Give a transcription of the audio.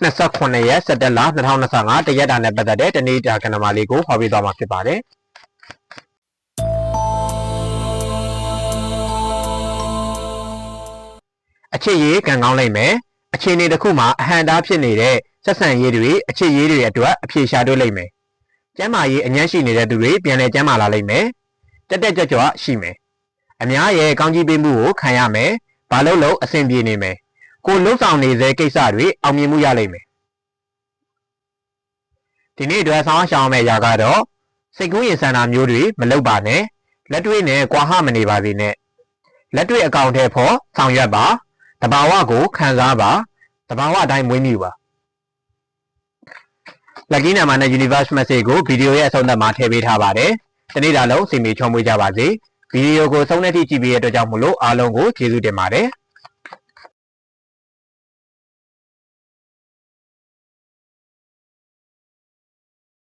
29ရက်17လ2025တရက်တာနဲ့ပတ်သက်တဲ့တနေ့တာကဏ္ဍမလေးကိုဟောပြသွားမှာဖြစ်ပါတယ်။အခြေရေးကံကောင်းလိမ့်မယ်။အခြေအနေတစ်ခုမှာအဟံတားဖြစ်နေတဲ့ဆက်ဆံရေးတွေအခြေရေးတွေအတွက်အဖြေရှာတွေ့လိမ့်မယ်။ကျမ်းမာရေးအញ្ញမ်းရှိနေတဲ့သူတွေပြန်လည်ကျမ်းမာလာလိမ့်မယ်။တက်တက်ကြွကြွရှိမယ်။အများရဲ့ကောင်းကြီးပေးမှုကိုခံရမယ်။ဘာလို့လို့အဆင်ပြေနေမယ်။ကိုလှုပ်ဆောင်နေတဲ့ကိစ္စတွေအောင်မြင်မှုရလိမ့်မယ်။ဒီနေ့အတွက်ဆောင်းရှောင်းမဲ့ရာကတော့စိတ်ကူးရင်ဆန္ဒမျိုးတွေမလုပ်ပါနဲ့လက်တွေ့နဲ့ကွာဟမနေပါသေးနဲ့လက်တွေ့အကောင့်ထဲဖို့ဆောင်ရွက်ပါတဘာဝကိုခံစားပါတဘာဝအတိုင်းမွေးမြူပါလက်ကီးနာမနဲ့ Universe Message ကိုဗီဒီယိုရဲ့အဆုံးသတ်မှာထည့်ပေးထားပါတယ်တနေ့တာလုံးစီမီချုံမွေးကြပါစေဗီဒီယိုကိုဆုံးတဲ့ထိကြည့်ပေးတဲ့အတွက်ကြောင့်မို့လို့အားလုံးကိုကျေးဇူးတင်ပါတယ်